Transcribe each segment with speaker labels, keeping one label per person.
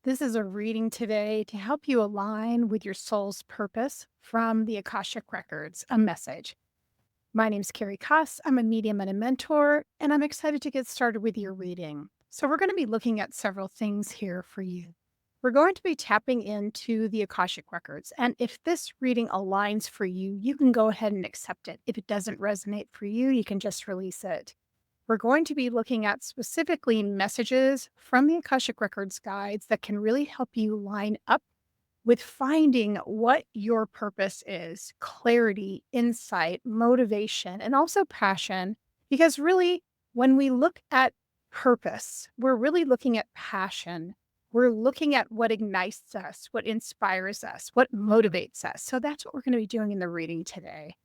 Speaker 1: This is a reading today to help you align with your soul's purpose from the Akashic Records, a message. My name's Carrie Koss. I'm a medium and a mentor, and I'm excited to get started with your reading. So, we're going to be looking at several things here for you. We're going to be tapping into the Akashic Records. And if this reading aligns for you, you can go ahead and accept it. If it doesn't resonate for you, you can just release it. We're going to be looking at specifically messages from the Akashic Records guides that can really help you line up with finding what your purpose is, clarity, insight, motivation, and also passion. Because really, when we look at purpose, we're really looking at passion. We're looking at what ignites us, what inspires us, what motivates us. So that's what we're going to be doing in the reading today.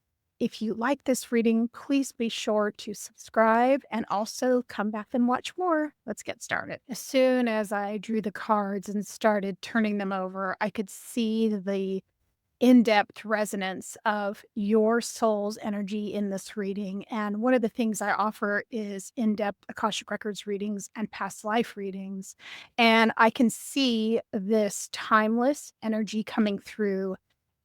Speaker 1: If you like this reading, please be sure to subscribe and also come back and watch more. Let's get started. As soon as I drew the cards and started turning them over, I could see the in-depth resonance of your soul's energy in this reading. And one of the things I offer is in-depth Akashic Records readings and past life readings. And I can see this timeless energy coming through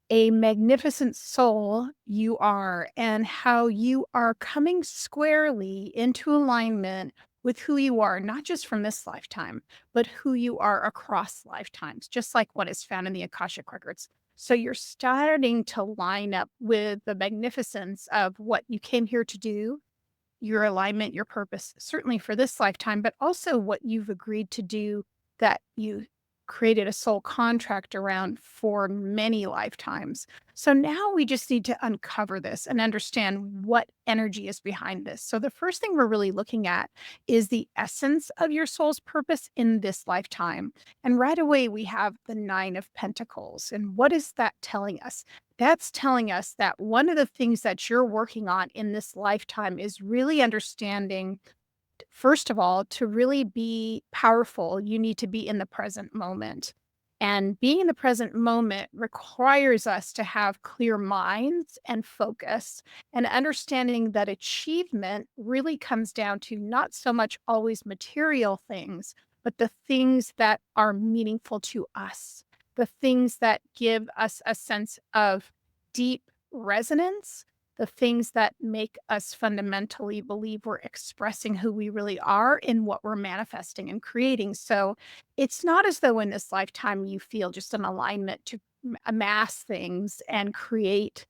Speaker 1: a magnificent soul you are, and how you are coming squarely into alignment with who you are, not just from this lifetime, but who you are across lifetimes, just like what is found in the Akashic Records. So you're starting to line up with the magnificence of what you came here to do, your alignment, your purpose, certainly for this lifetime, but also what you've agreed to do that you created a soul contract around for many lifetimes. So now we just need to uncover this and understand what energy is behind this. So the first thing we're really looking at is the essence of your soul's purpose in this lifetime. And right away, we have the Nine of Pentacles. And what is that telling us? That's telling us that one of the things that you're working on in this lifetime is really understanding, first of all, to really be powerful, you need to be in the present moment. And being in the present moment requires us to have clear minds and focus, and understanding that achievement really comes down to not so much always material things, but the things that are meaningful to us, the things that give us a sense of deep resonance, the things that make us fundamentally believe we're expressing who we really are in what we're manifesting and creating. So it's not as though in this lifetime you feel just an alignment to amass things and create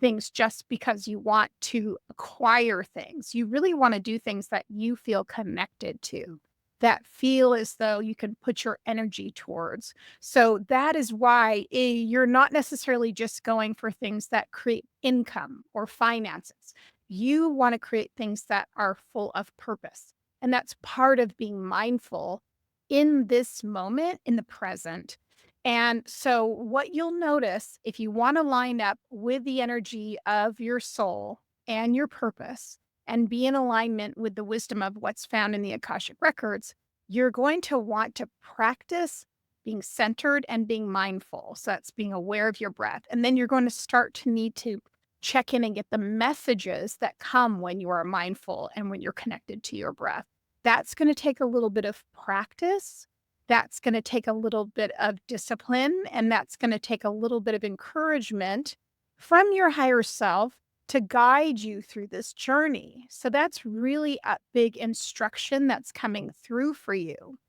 Speaker 1: things just because you want to acquire things. You really want to do things that you feel connected to, that feel as though you can put your energy towards. So that is why you're not necessarily just going for things that create income or finances. You want to create things that are full of purpose. And that's part of being mindful in this moment, in the present. And so, what you'll notice if you want to line up with the energy of your soul and your purpose and be in alignment with the wisdom of what's found in the Akashic Records, you're going to want to practice being centered and being mindful. So that's being aware of your breath. And then you're going to start to need to check in and get the messages that come when you are mindful and when you're connected to your breath. That's going to take a little bit of practice. That's going to take a little bit of discipline, and that's going to take a little bit of encouragement from your higher self to guide you through this journey. So that's really a big instruction that's coming through for you.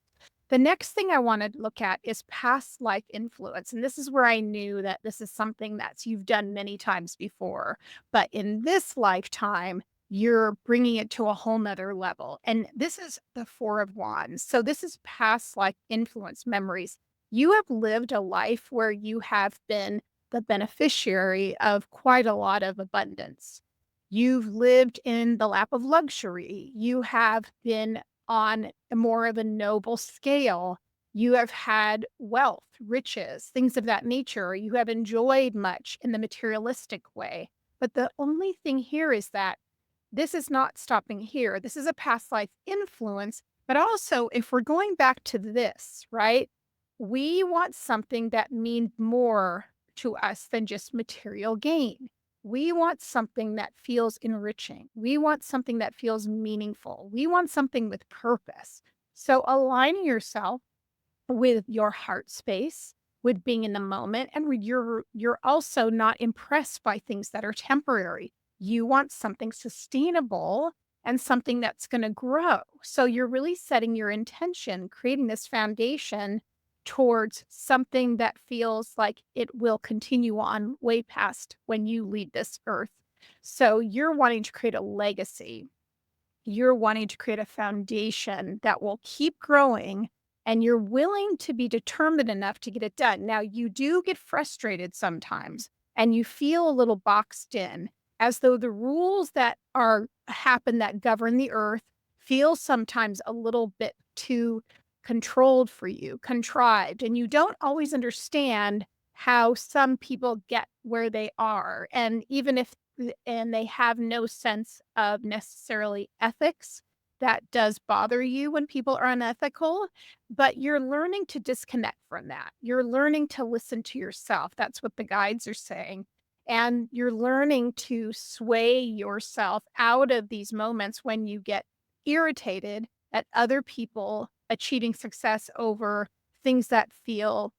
Speaker 1: The next thing I want to look at is past life influence. And this is where I knew that this is something that's you've done many times before. But in this lifetime, you're bringing it to a whole nother level. And this is the Four of Wands. So this is past life influence memories. You have lived a life where you have been the beneficiary of quite a lot of abundance. You've lived in the lap of luxury. You have been on a more of a noble scale. You have had wealth, riches, things of that nature. You have enjoyed much in the materialistic way. But the only thing here is that this is not stopping here. This is a past life influence. But also, if we're going back to this, right, we want something that means more to us than just material gain. We want something that feels enriching. We want something that feels meaningful. We want something with purpose. So aligning yourself with your heart space, with being in the moment, and with you're also not impressed by things that are temporary. You want something sustainable and something that's gonna grow. So you're really setting your intention, creating this foundation towards something that feels like it will continue on way past when you leave this earth. So you're wanting to create a legacy. You're wanting to create a foundation that will keep growing, and you're willing to be determined enough to get it done. Now, you do get frustrated sometimes, and you feel a little boxed in, as though the rules that are happen that govern the earth feel sometimes a little bit too controlled for you, contrived, and you don't always understand how some people get where they are. And even if and they have no sense of necessarily ethics. That does bother you when people are unethical, but you're learning to disconnect from that. You're learning to listen to yourself. That's what the guides are saying. And you're learning to sway yourself out of these moments when you get irritated at other people achieving success over things that feel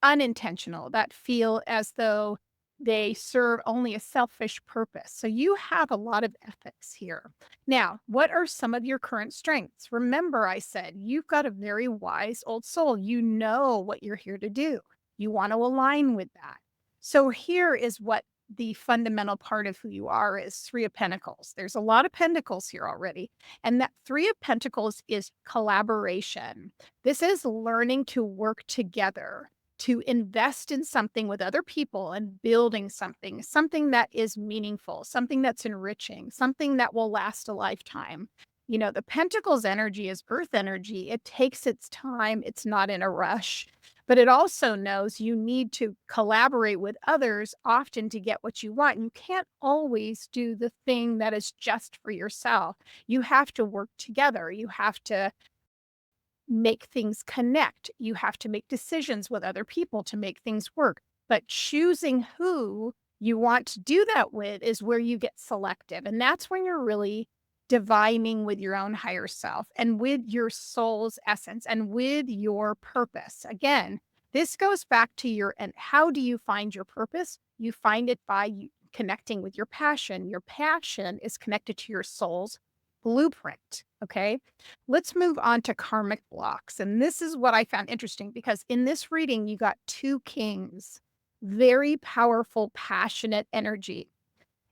Speaker 1: unintentional, that feel as though they serve only a selfish purpose. So you have a lot of ethics here. Now, what are some of your current strengths? Remember, I said you've got a very wise old soul. You know what you're here to do. You want to align with that. So here is what the fundamental part of who you are is Three of Pentacles. There's a lot of pentacles here already. And that Three of Pentacles is collaboration. This is learning to work together, to invest in something with other people and building something, something that is meaningful, something that's enriching, something that will last a lifetime. You know, the Pentacles energy is earth energy. It takes its time. It's not in a rush, but it also knows you need to collaborate with others often to get what you want. You can't always do the thing that is just for yourself. You have to work together. You have to make things connect. You have to make decisions with other people to make things work. But choosing who you want to do that with is where you get selective. And that's when you're really divining with your own higher self and with your soul's essence and with your purpose. Again, this goes back to your and how do you find your purpose? You find it by connecting with your passion. Your passion is connected to your soul's blueprint. Okay. Let's move on to karmic blocks. And this is what I found interesting because in this reading, you got two kings, very powerful, passionate energy.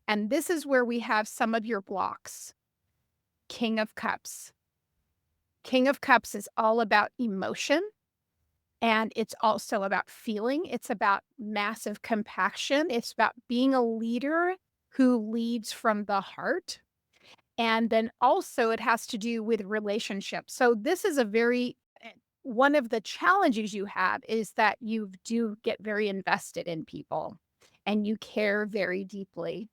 Speaker 1: And this is where we have some of your blocks. King of Cups. King of Cups is all about emotion and it's also about feeling. It's about massive compassion. It's about being a leader who leads from the heart. And then also it has to do with relationships. So this is a very one of the challenges you have is that you do get very invested in people and you care very deeply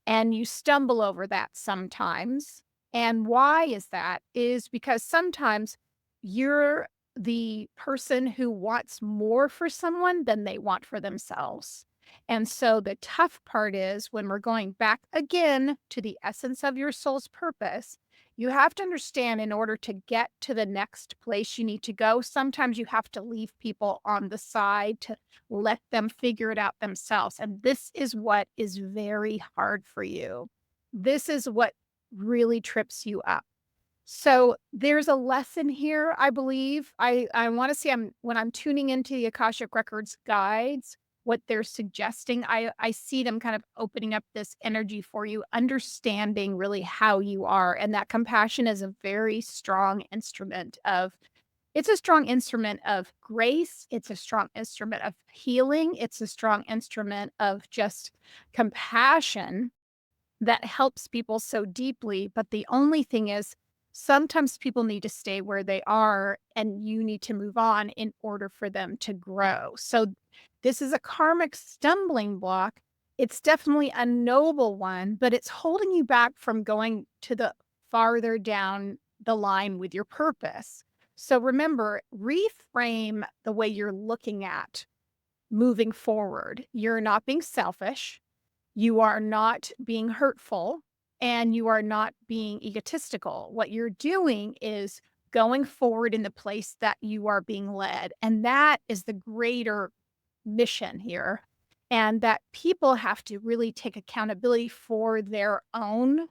Speaker 1: and you stumble over that sometimes. And why is that? Is because sometimes you're the person who wants more for someone than they want for themselves. And so the tough part is when we're going back again to the essence of your soul's purpose, you have to understand in order to get to the next place you need to go, sometimes you have to leave people on the side to let them figure it out themselves. And this is what is very hard for you. This is what really trips you up. So there's a lesson here, I believe. I want to see when I'm tuning into the Akashic Records guides, what they're suggesting. I see them kind of opening up this energy for you, understanding really how you are. And that compassion is a very strong instrument of it's a strong instrument of grace. It's a strong instrument of healing. It's a strong instrument of just compassion that helps people so deeply. But the only thing is, sometimes people need to stay where they are and you need to move on in order for them to grow. So, this is a karmic stumbling block. It's definitely a noble one, but it's holding you back from going to the farther down the line with your purpose. So, remember, reframe the way you're looking at moving forward. You're not being selfish. You are not being hurtful and you are not being egotistical. What you're doing is going forward in the place that you are being led. And that is the greater mission here. And that people have to really take accountability for their own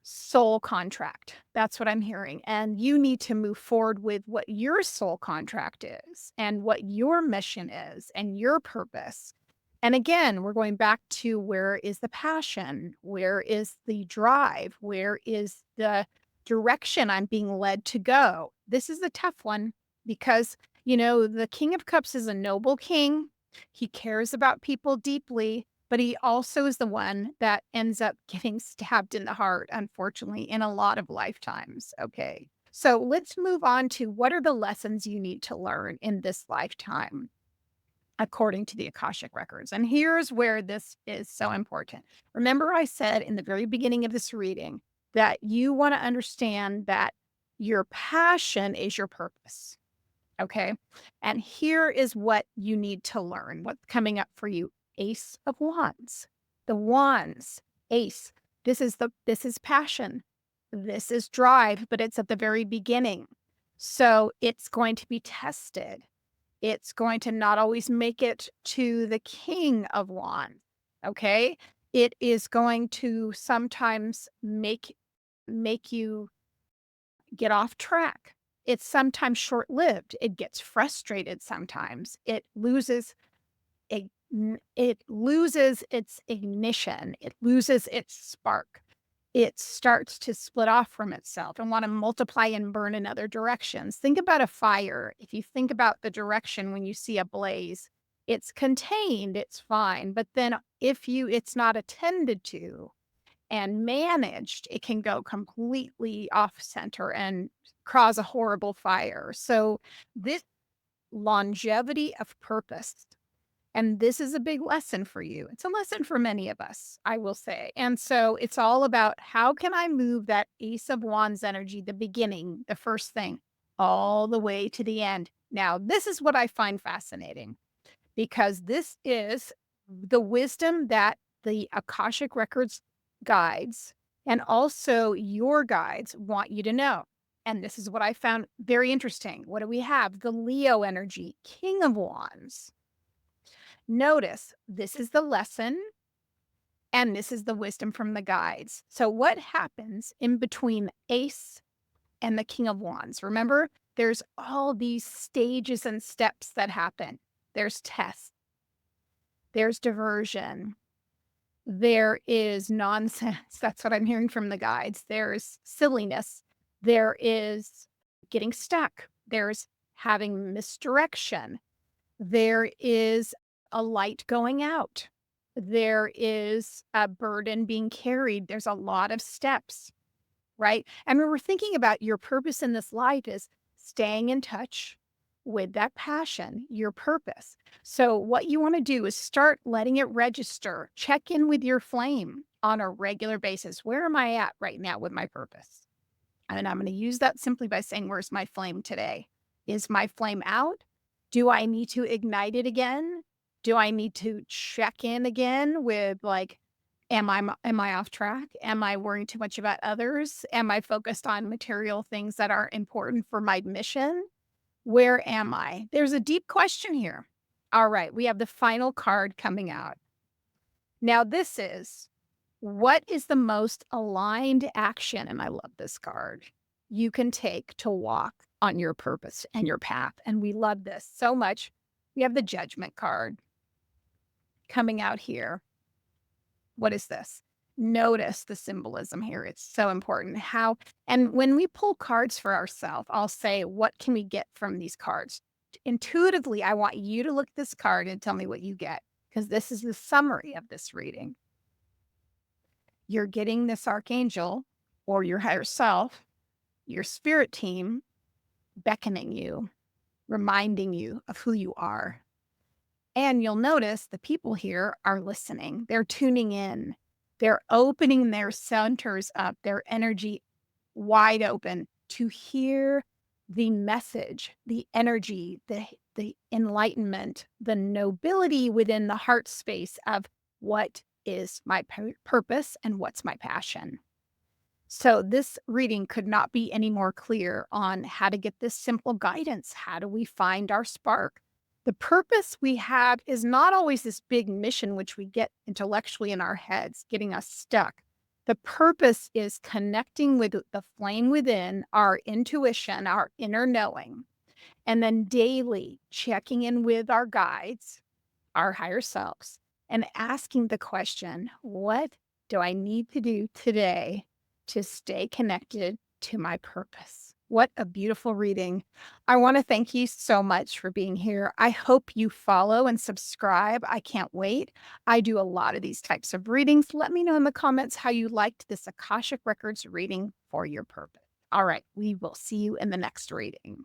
Speaker 1: soul contract. That's what I'm hearing. And you need to move forward with what your soul contract is and what your mission is and your purpose. And again, we're going back to where is the passion? Where is the drive? Where is the direction I'm being led to go? This is a tough one because, the King of Cups is a noble king. He cares about people deeply, but he also is the one that ends up getting stabbed in the heart, unfortunately, in a lot of lifetimes. Okay. So let's move on to what are the lessons you need to learn in this lifetime, according to the Akashic Records. And here's where this is so important. Remember, I said in the very beginning of this reading that you want to understand that your passion is your purpose. Okay. And here is what you need to learn. What's coming up for you? Ace of Wands. The Wands, Ace. This is passion. This is drive, but it's at the very beginning. So it's going to be tested. It's going to not always make it to the King of Wands. Okay. It is going to sometimes make you get off track. It's sometimes short-lived. It gets frustrated sometimes. It loses its ignition. It loses its spark. It starts to split off from itself and want to multiply and burn in other directions. Think about a fire. If you think about the direction when you see a blaze, it's contained, it's fine. But then if it's not attended to and managed, it can go completely off center and cause a horrible fire. So this longevity of purpose, and this is a big lesson for you. It's a lesson for many of us, I will say. And so it's all about how can I move that Ace of Wands energy, the beginning, the first thing, all the way to the end. Now, this is what I find fascinating because this is the wisdom that the Akashic Records guides and also your guides want you to know. And this is what I found very interesting. What do we have? The Leo energy, King of Wands. Notice this is the lesson and this is the wisdom from the guides. So what happens in between Ace and the King of Wands? Remember, there's all these stages and steps that happen. There's tests. There's diversion. There is nonsense. That's what I'm hearing from the guides. There's silliness. There is getting stuck. There's having misdirection. There is a light going out. There is a burden being carried. There's a lot of steps, right? And when we're thinking about your purpose in this life is staying in touch with that passion, your purpose. So what you want to do is start letting it register. Check in with your flame on a regular basis. Where am I at right now with my purpose? And I'm going to use that simply by saying, where's my flame today? Is my flame out? Do I need to ignite it again? Do I need to check in again with am I off track? Am I worrying too much about others? Am I focused on material things that are important for my mission? Where am I? There's a deep question here. All right, we have the final card coming out. Now this is, what is the most aligned action, and I love this card, you can take to walk on your purpose and your path? And we love this so much. We have the Judgment card coming out here. What is this? Notice the symbolism here. It's so important. And when we pull cards for ourselves, I'll say, what can we get from these cards? Intuitively, I want you to look at this card and tell me what you get, because this is the summary of this reading. You're getting this archangel or your higher self, your spirit team, beckoning you, reminding you of who you are. And you'll notice the people here are listening. They're tuning in. They're opening their centers up, their energy wide open to hear the message, the energy, the enlightenment, the nobility within the heart space of what is my purpose and what's my passion. So, this reading could not be any more clear on how to get this simple guidance. How do we find our spark? The purpose we have is not always this big mission, which we get intellectually in our heads, getting us stuck. The purpose is connecting with the flame within, our intuition, our inner knowing, and then daily checking in with our guides, our higher selves, and asking the question, what do I need to do today to stay connected to my purpose? What a beautiful reading. I want to thank you so much for being here. I hope you follow and subscribe. I can't wait. I do a lot of these types of readings. Let me know in the comments how you liked this Akashic Records reading for your purpose. All right, we will see you in the next reading.